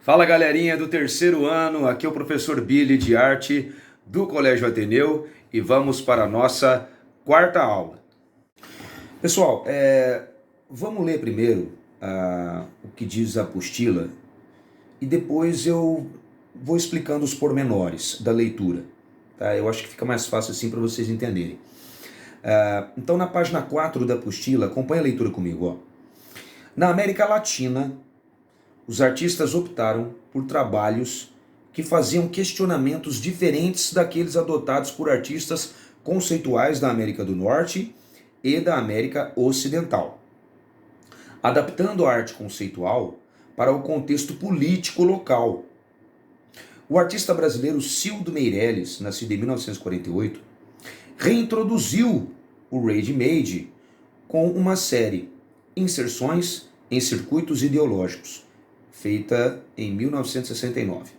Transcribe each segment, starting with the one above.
Fala galerinha do terceiro ano, aqui é o professor Billy de arte do Colégio Ateneu e vamos para a nossa quarta aula. Pessoal, vamos ler primeiro o que diz a apostila e depois eu vou explicando os pormenores da leitura. Tá? Eu acho que fica mais fácil assim para vocês entenderem. Então na página 4 da apostila, acompanha a leitura comigo. Ó. Na América Latina, os artistas optaram por trabalhos que faziam questionamentos diferentes daqueles adotados por artistas conceituais da América do Norte e da América Ocidental, adaptando a arte conceitual para o contexto político local. O artista brasileiro Cildo Meirelles, nascido em 1948, reintroduziu o ready-made com uma série Inserções em Circuitos Ideológicos, feita em 1969.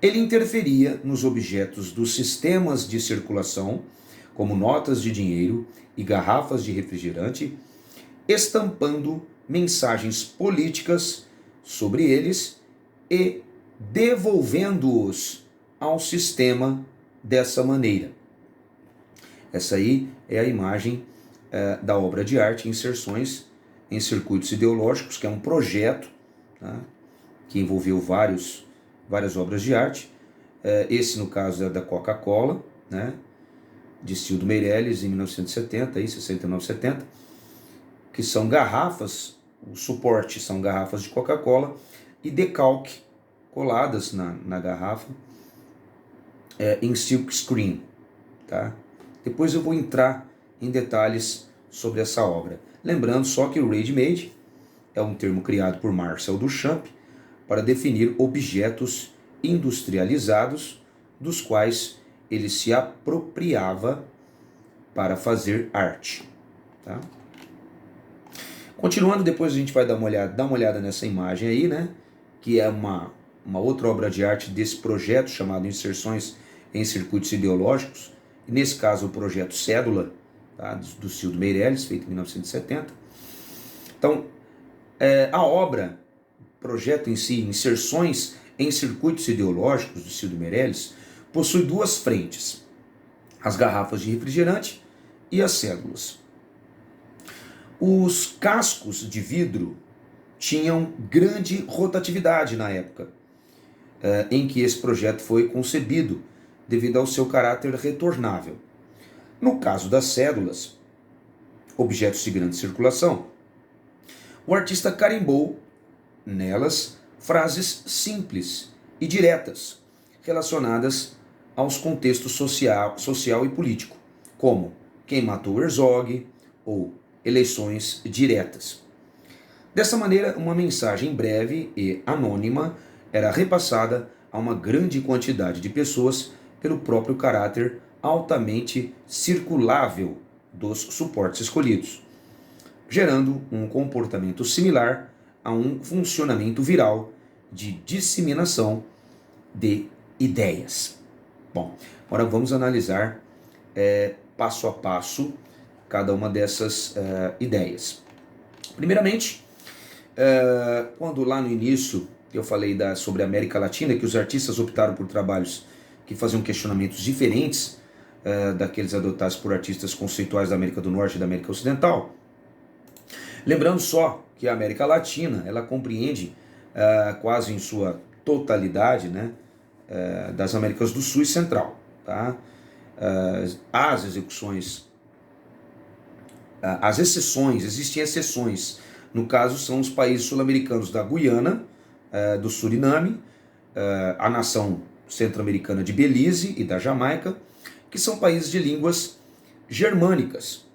Ele interferia nos objetos dos sistemas de circulação, como notas de dinheiro e garrafas de refrigerante, estampando mensagens políticas sobre eles e devolvendo-os ao sistema dessa maneira. Essa aí é a imagem da obra de arte Inserções em Circuitos Ideológicos, que é um projeto, tá, que envolveu várias obras de arte. Esse, no caso, é da Coca-Cola, né, de Cildo Meirelles, em 1970, 69, 70, que são garrafas, o suporte são garrafas de Coca-Cola e decalque coladas na garrafa em silk screen. Tá? Depois eu vou entrar em detalhes sobre essa obra. Lembrando só que o ready-made é um termo criado por Marcel Duchamp para definir objetos industrializados dos quais ele se apropriava para fazer arte. Tá? Continuando, depois a gente vai dar uma olhada nessa imagem aí, né? Que é uma outra obra de arte desse projeto chamado Inserções em Circuitos Ideológicos, e nesse caso o projeto Cédula, tá? Do Cildo Meirelles, feito em 1970. Então, a obra, projeto em si, Inserções em Circuitos Ideológicos, do Cildo Meirelles, possui duas frentes: as garrafas de refrigerante e as cédulas. Os cascos de vidro tinham grande rotatividade na época em que esse projeto foi concebido, devido ao seu caráter retornável. No caso das cédulas, objetos de grande circulação, o artista carimbou nelas frases simples e diretas relacionadas aos contextos social e político, como quem matou Herzog ou eleições diretas. Dessa maneira, uma mensagem breve e anônima era repassada a uma grande quantidade de pessoas pelo próprio caráter altamente circulável dos suportes escolhidos, gerando um comportamento similar a um funcionamento viral de disseminação de ideias. Bom, agora vamos analisar passo a passo cada uma dessas ideias. Primeiramente, quando lá no início eu falei sobre a América Latina, que os artistas optaram por trabalhos que faziam questionamentos diferentes daqueles adotados por artistas conceituais da América do Norte e da América Ocidental. Lembrando só que a América Latina, ela compreende quase em sua totalidade, né, das Américas do Sul e Central. Tá? As exceções, existem exceções. No caso, são os países sul-americanos da Guiana, do Suriname, a nação centro-americana de Belize e da Jamaica, que são países de línguas germânicas.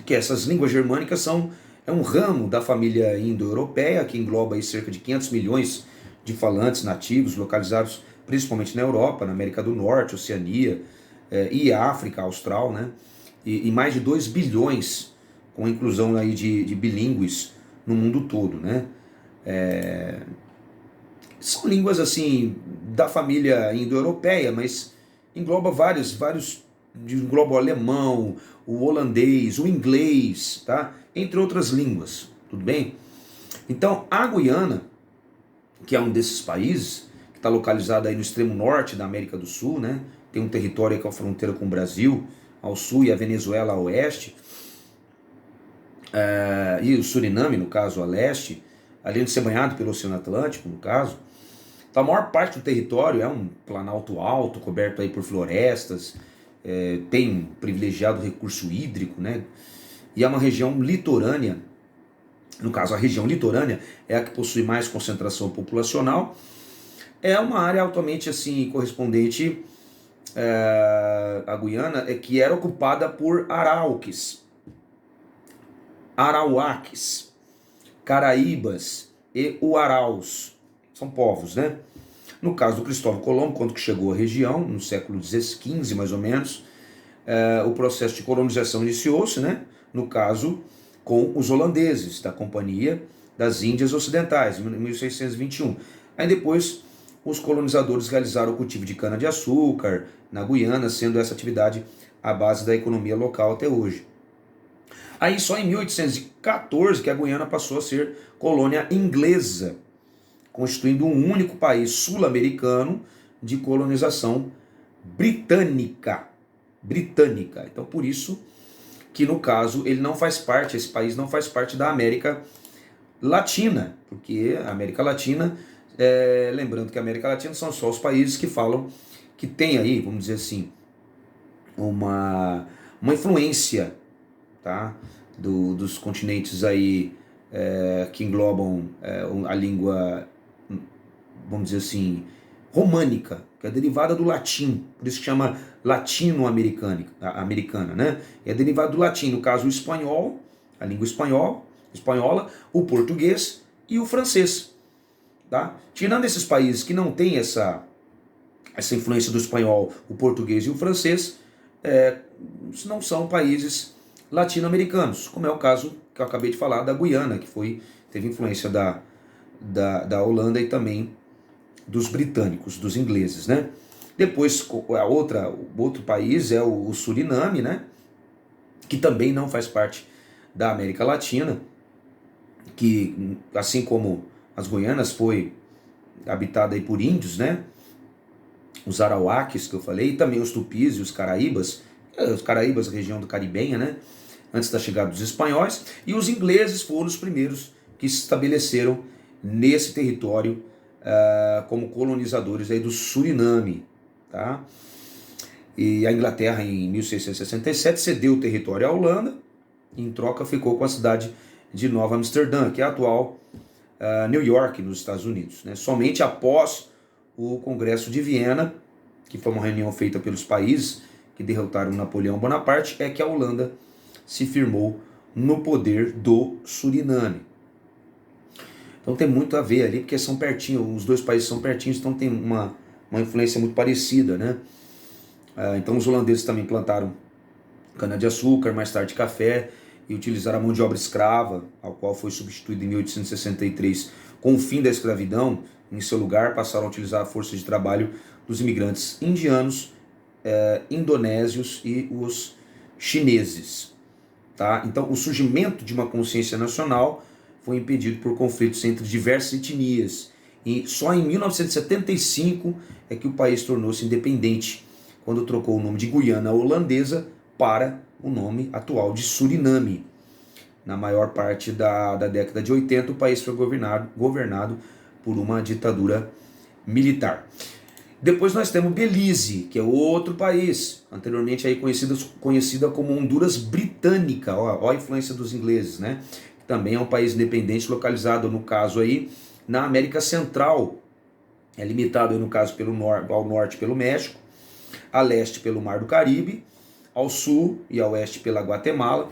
Que essas línguas germânicas é um ramo da família indo-europeia, que engloba aí cerca de 500 milhões de falantes nativos, localizados principalmente na Europa, na América do Norte, Oceania e África Austral, né? E mais de 2 bilhões com a inclusão aí de bilíngues no mundo todo, né? São línguas assim da família indo-europeia, mas engloba engloba o alemão, o holandês, o inglês, tá? Entre outras línguas, tudo bem? Então, a Guiana que é um desses países, que está localizado aí no extremo norte da América do Sul, né? Tem um território aí com a fronteira com o Brasil, ao sul, e a Venezuela ao oeste, e o Suriname, no caso, a leste, além de ser banhado pelo Oceano Atlântico, no caso. Então, a maior parte do território é um planalto alto, coberto aí por florestas, tem um privilegiado recurso hídrico, né? E é uma região litorânea. No caso, a região litorânea é a que possui mais concentração populacional. É uma área altamente assim correspondente à Guiana, que era ocupada por arauques, arauáques, caraíbas e uaraus. São povos, né? No caso do Cristóvão Colombo, quando que chegou à região, no século XV mais ou menos, o processo de colonização iniciou-se, né? No caso, com os holandeses da Companhia das Índias Ocidentais, em 1621. Aí depois os colonizadores realizaram o cultivo de cana-de-açúcar na Guiana, sendo essa atividade a base da economia local até hoje. Aí só em 1814 que a Guiana passou a ser colônia inglesa, constituindo um único país sul-americano de colonização britânica. Então por isso que no caso ele não faz parte, esse país não faz parte da América Latina, porque a América Latina, lembrando que a América Latina são só os países que falam, que tem aí, vamos dizer assim, uma influência, tá, dos continentes aí que englobam a língua, vamos dizer assim, românica, que é derivada do latim, por isso que chama latino-americana, né? É derivado do latim, no caso o espanhol, a língua espanhola, o português e o francês, tá? Tirando esses países que não têm essa influência do espanhol, o português e o francês, não são países latino-americanos, como é o caso que eu acabei de falar da Guiana, que teve influência da Holanda e também dos britânicos, dos ingleses, né? Depois, o outro país é o Suriname, né? Que também não faz parte da América Latina, que, assim como as Guianas, foi habitada aí por índios, né? Os arauáques, que eu falei, e também os tupis e os caraíbas, região do Caribenha, né? Antes da chegada dos espanhóis, e os ingleses foram os primeiros que se estabeleceram nesse território como colonizadores aí do Suriname, tá? E a Inglaterra, em 1667, cedeu o território à Holanda, e em troca ficou com a cidade de Nova Amsterdã, que é a atual New York, nos Estados Unidos, né? Somente após o Congresso de Viena, que foi uma reunião feita pelos países que derrotaram Napoleão Bonaparte, é que a Holanda se firmou no poder do Suriname. Então tem muito a ver ali, porque são pertinho, os dois países são pertinhos, então tem uma influência muito parecida, né? Então os holandeses também plantaram cana-de-açúcar, mais tarde café, e utilizaram a mão de obra escrava, ao qual foi substituído em 1863 com o fim da escravidão. Em seu lugar passaram a utilizar a força de trabalho dos imigrantes indianos, indonésios e os chineses. Tá? Então o surgimento de uma consciência nacional foi impedido por conflitos entre diversas etnias. E só em 1975 é que o país tornou-se independente, quando trocou o nome de Guiana Holandesa para o nome atual de Suriname. Na maior parte da década de 80, o país foi governado por uma ditadura militar. Depois nós temos Belize, que é outro país, anteriormente aí conhecida como Honduras Britânica, ó a influência dos ingleses, né? Também é um país independente localizado, no caso aí, na América Central. É limitado, no caso, ao norte pelo México, a leste pelo Mar do Caribe, ao sul e a oeste pela Guatemala.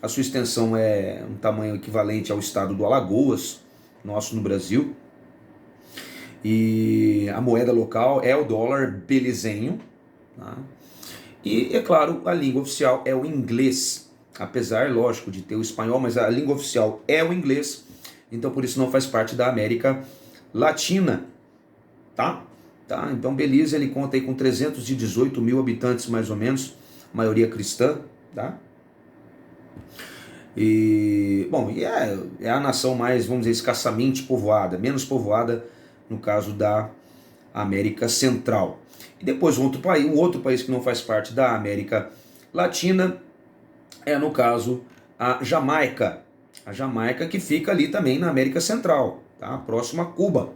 A sua extensão é um tamanho equivalente ao estado do Alagoas, nosso no Brasil. E a moeda local é o dólar belizenho. Tá? E, é claro, a língua oficial é o inglês. Apesar, lógico, de ter o espanhol, mas a língua oficial é o inglês. Então, por isso, não faz parte da América Latina. Tá? Então, Belize ele conta aí com 318 mil habitantes, mais ou menos. Maioria cristã. Tá? E, bom, é a nação mais, vamos dizer, escassamente povoada, menos povoada no caso da América Central. E depois um outro país que não faz parte da América Latina é, no caso, a Jamaica. A Jamaica, que fica ali também na América Central, tá? Próximo a Cuba.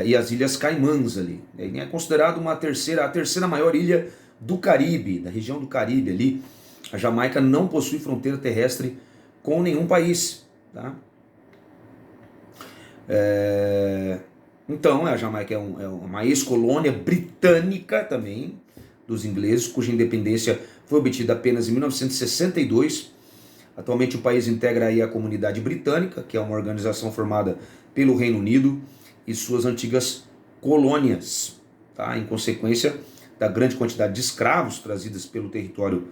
E as Ilhas Caimãs ali. É considerado a terceira maior ilha do Caribe, da região do Caribe ali. A Jamaica não possui fronteira terrestre com nenhum país, tá? Então, a Jamaica é uma ex-colônia britânica também, dos ingleses, cuja independência foi obtida apenas em 1962. Atualmente o país integra aí a Comunidade Britânica, que é uma organização formada pelo Reino Unido e suas antigas colônias, tá? Em consequência da grande quantidade de escravos trazidos pelo território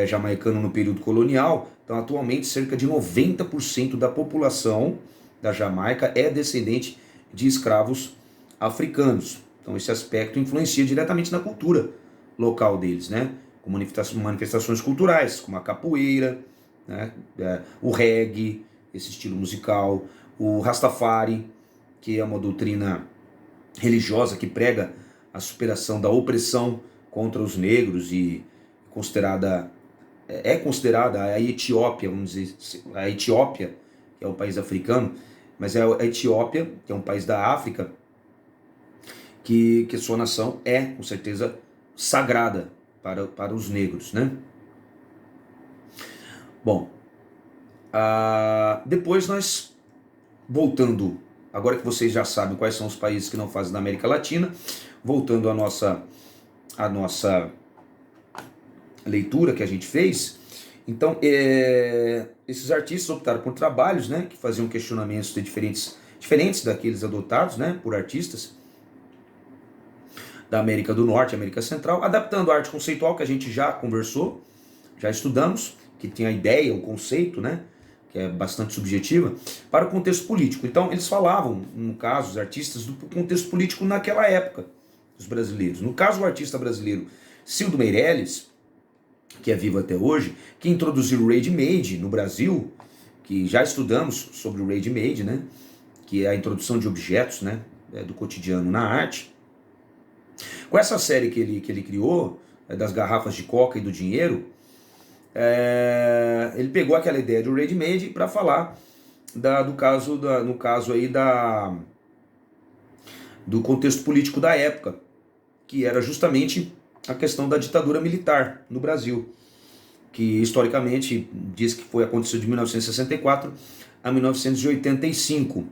jamaicano no período colonial. Então, atualmente, cerca de 90% da população da Jamaica é descendente de escravos africanos. Então, esse aspecto influencia diretamente na cultura local deles, né? Com manifestações culturais, como a capoeira, né? O reggae, esse estilo musical, o Rastafari, que é uma doutrina religiosa que prega a superação da opressão contra os negros e é considerada a Etiópia, vamos dizer, a Etiópia, que é um país africano, mas é a Etiópia, que é um país da África, que sua nação é, com certeza, sagrada para os negros, né? Bom, depois nós, voltando, agora que vocês já sabem quais são os países que não fazem da América Latina, voltando à nossa leitura que a gente fez, então esses artistas optaram por trabalhos, né, que faziam questionamentos diferentes daqueles adotados, né, por artistas da América do Norte e América Central, adaptando a arte conceitual, que a gente já conversou, já estudamos, que tem a ideia, o conceito, né, que é bastante subjetiva, para o contexto político. Então eles falavam, no caso, os artistas, do contexto político naquela época, dos brasileiros. No caso, o artista brasileiro Cildo Meirelles, que é vivo até hoje, que introduziu o ready-made no Brasil, que já estudamos sobre o ready-made, né, que é a introdução de objetos, né, do cotidiano na arte. Com essa série que ele criou, das garrafas de coca e do dinheiro, ele pegou aquela ideia do ready-made para falar no caso aí do contexto político da época, que era justamente a questão da ditadura militar no Brasil, que historicamente diz que aconteceu de 1964 a 1985.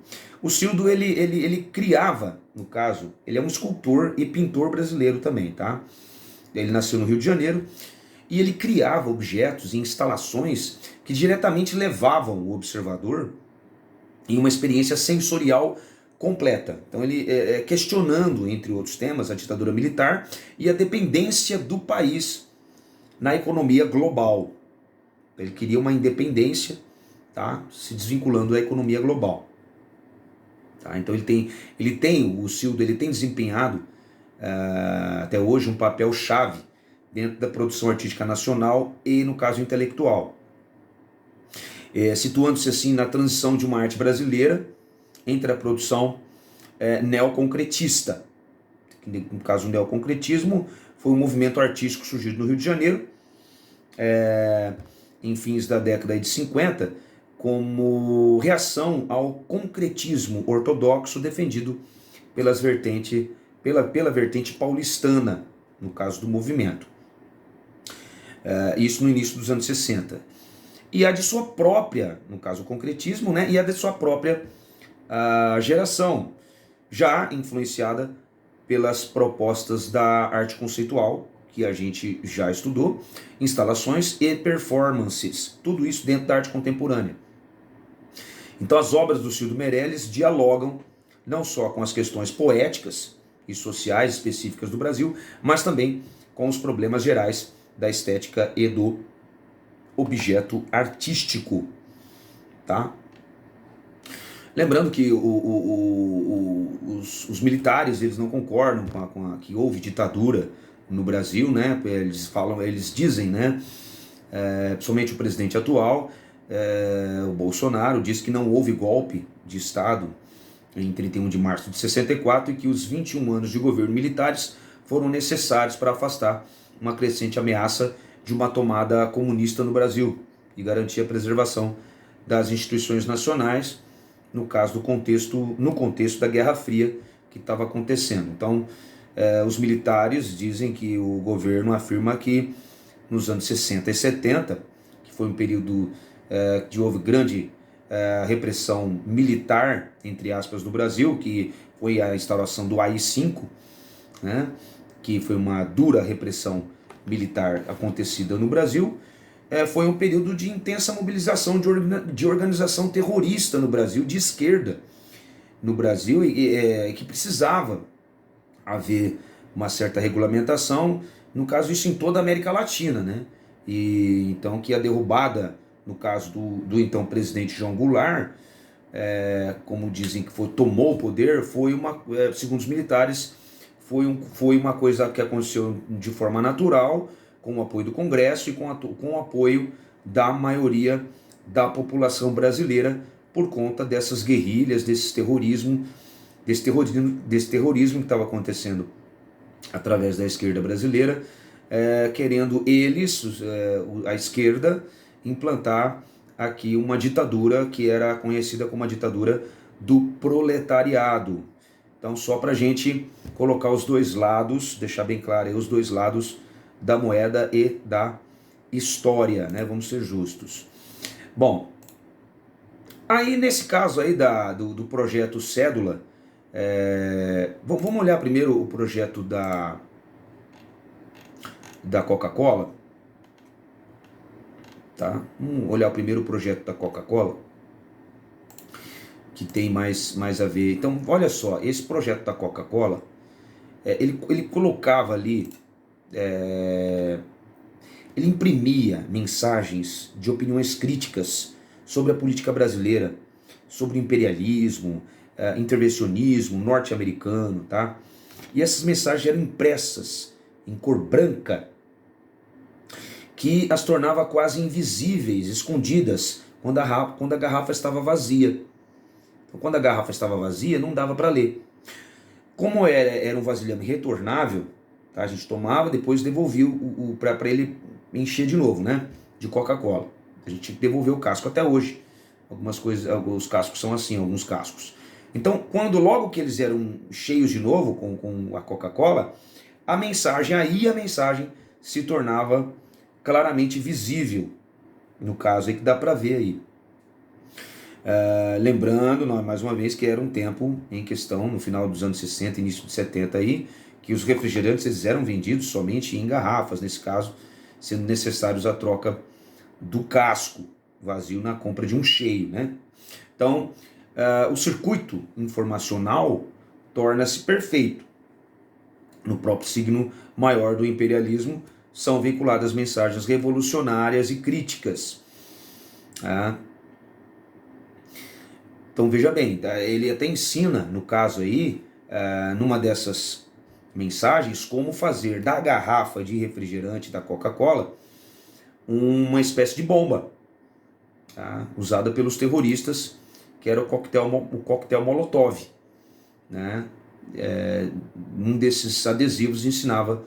O Cildo, ele criava, no caso, ele é um escultor e pintor brasileiro também, tá? Ele nasceu no Rio de Janeiro e ele criava objetos e instalações que diretamente levavam o observador em uma experiência sensorial completa. Então ele questionando, entre outros temas, a ditadura militar e a dependência do país na economia global. Ele queria uma independência, tá? Se desvinculando da economia global. Tá? Então o Cildo ele tem desempenhado até hoje um papel chave dentro da produção artística nacional e no caso intelectual. Situando-se assim na transição de uma arte brasileira entre a produção neoconcretista. No caso, o neoconcretismo foi um movimento artístico surgido no Rio de Janeiro em fins da década de 50, como reação ao concretismo ortodoxo defendido pela vertente paulistana, no caso do movimento. Isso no início dos anos 60. E a de sua própria, no caso o concretismo, né, e a de sua própria geração, já influenciada pelas propostas da arte conceitual, que a gente já estudou, instalações e performances, tudo isso dentro da arte contemporânea. Então as obras do Cildo Meirelles dialogam não só com as questões poéticas e sociais específicas do Brasil, mas também com os problemas gerais da estética e do objeto artístico, tá? Lembrando que os militares eles não concordam com que houve ditadura no Brasil, né? Eles dizem, né? Principalmente o presidente atual, o Bolsonaro, diz que não houve golpe de Estado em 31 de março de 64, e que os 21 anos de governo militares foram necessários para afastar uma crescente ameaça de uma tomada comunista no Brasil e garantir a preservação das instituições nacionais, no caso no contexto da Guerra Fria que estava acontecendo. Então, os militares dizem que o governo afirma que nos anos 60 e 70, que foi um período que houve grande repressão militar, entre aspas, no Brasil, que foi a instauração do AI-5, né, que foi uma dura repressão militar acontecida no Brasil, foi um período de intensa mobilização de organização terrorista no Brasil, de esquerda no Brasil, e que precisava haver uma certa regulamentação, no caso isso em toda a América Latina, né? E então que a derrubada, no caso do então presidente João Goulart, como dizem que tomou o poder, foi segundo os militares, foi uma coisa que aconteceu de forma natural, com o apoio do Congresso e com o apoio da maioria da população brasileira, por conta dessas guerrilhas, desse terrorismo que estava acontecendo através da esquerda brasileira, querendo a esquerda, implantar aqui uma ditadura que era conhecida como a ditadura do proletariado. Então, só para a gente colocar os dois lados, deixar bem claro aí os dois lados da moeda e da história, né? Vamos ser justos. Bom, aí nesse caso aí do projeto Cédula, vamos olhar primeiro o projeto da Coca-Cola, tá? Vamos olhar primeiro o projeto da Coca-Cola, que tem mais a ver. Então, olha só, esse projeto da Coca-Cola, ele colocava ali, ele imprimia mensagens de opiniões críticas sobre a política brasileira, sobre o imperialismo, intervencionismo norte-americano, tá? E essas mensagens eram impressas em cor branca, que as tornava quase invisíveis, escondidas, quando a garrafa estava vazia. Então, quando a garrafa estava vazia, não dava para ler. Como era um vasilhame retornável, tá? A gente tomava, depois devolvia para ele encher de novo, né? De Coca-Cola. A gente tinha que devolver o casco até hoje. Algumas coisas, alguns cascos são assim, alguns cascos. Então, logo que eles eram cheios de novo com a Coca-Cola, a mensagem se tornava claramente visível. No caso aí que dá para ver aí. Lembrando, mais uma vez, que era um tempo em questão, no final dos anos 60, início de 70 aí, que os refrigerantes eles eram vendidos somente em garrafas, nesse caso, sendo necessários a troca do casco vazio na compra de um cheio, né? Então, o circuito informacional torna-se perfeito. No próprio signo maior do imperialismo, são veiculadas mensagens revolucionárias e críticas. Então veja bem, ele até ensina, no caso aí, numa dessas mensagens, como fazer da garrafa de refrigerante da Coca-Cola uma espécie de bomba, tá? Usada pelos terroristas, que era o coquetel Molotov, né? Um desses adesivos ensinava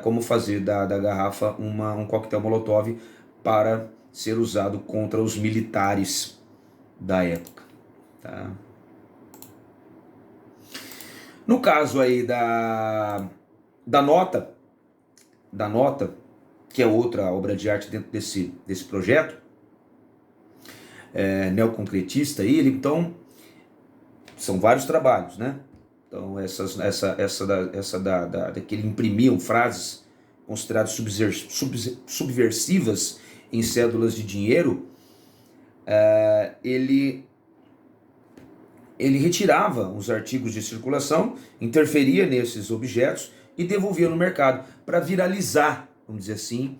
como fazer da garrafa um coquetel Molotov para ser usado contra os militares da época. Tá? No caso aí da nota, que é outra obra de arte dentro desse projeto, neoconcretista aí, então são vários trabalhos, né? Então que ele imprimiam frases consideradas subversivas em cédulas de dinheiro, ele retirava os artigos de circulação, interferia nesses objetos e devolvia no mercado para viralizar, vamos dizer assim,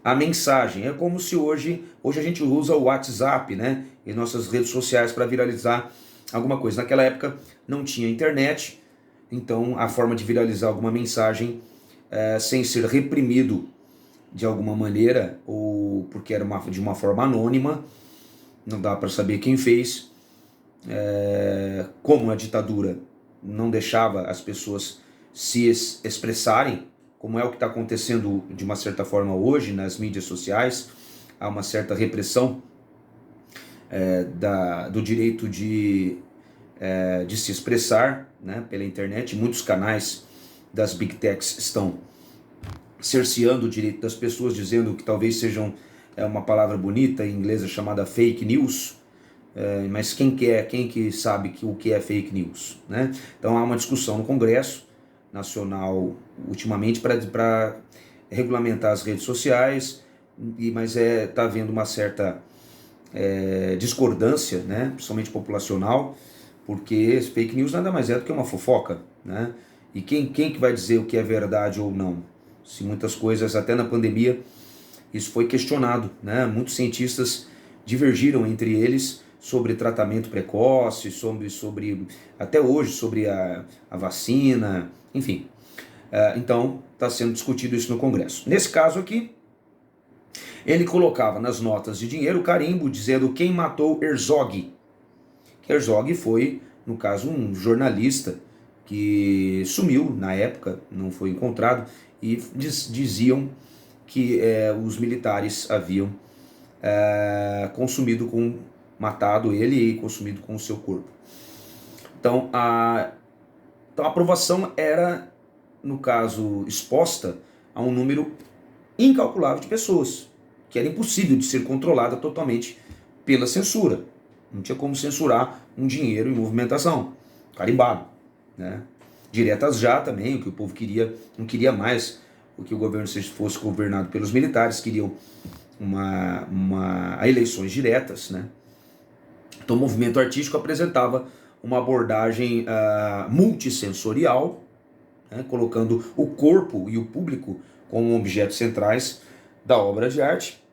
a mensagem. É como se hoje a gente usa o WhatsApp, né, e nossas redes sociais para viralizar alguma coisa. Naquela época não tinha internet, então a forma de viralizar alguma mensagem sem ser reprimido de alguma maneira, ou porque era de uma forma anônima, não dá para saber quem fez, como a ditadura não deixava as pessoas se expressarem, como é o que está acontecendo de uma certa forma hoje nas mídias sociais. Há uma certa repressão do direito de se expressar, né, pela internet. Muitos canais das Big Techs estão cerceando o direito das pessoas, dizendo que talvez sejam uma palavra bonita em inglês chamada fake news, mas quem que sabe o que é fake news, né? Então há uma discussão no Congresso Nacional ultimamente para regulamentar as redes sociais, mas está havendo uma certa discordância, né, principalmente populacional, porque fake news nada mais é do que uma fofoca, né? E quem que vai dizer o que é verdade ou não? Se muitas coisas, até na pandemia, isso foi questionado, né? Muitos cientistas divergiram entre eles sobre tratamento precoce, sobre até hoje, sobre a vacina, enfim. Então, está sendo discutido isso no Congresso. Nesse caso aqui, ele colocava nas notas de dinheiro o carimbo dizendo quem matou Herzog. Herzog foi, no caso, um jornalista que sumiu na época, não foi encontrado, e diziam que os militares haviam matado ele e consumido com o seu corpo. Então a aprovação era, no caso, exposta a um número incalculável de pessoas, que era impossível de ser controlada totalmente pela censura. Não tinha como censurar um dinheiro em movimentação, carimbado, né? Diretas já também, o que o povo queria, não queria mais o que o governo fosse governado pelos militares, queriam eleições diretas, né? Então o movimento artístico apresentava uma abordagem multissensorial, né, colocando o corpo e o público como objetos centrais da obra de arte,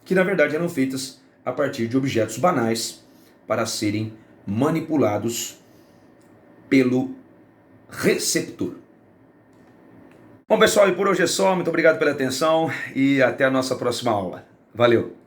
que na verdade eram feitas a partir de objetos banais para serem manipulados pelo receptor. Bom, pessoal, e por hoje é só. Muito obrigado pela atenção e até a nossa próxima aula. Valeu!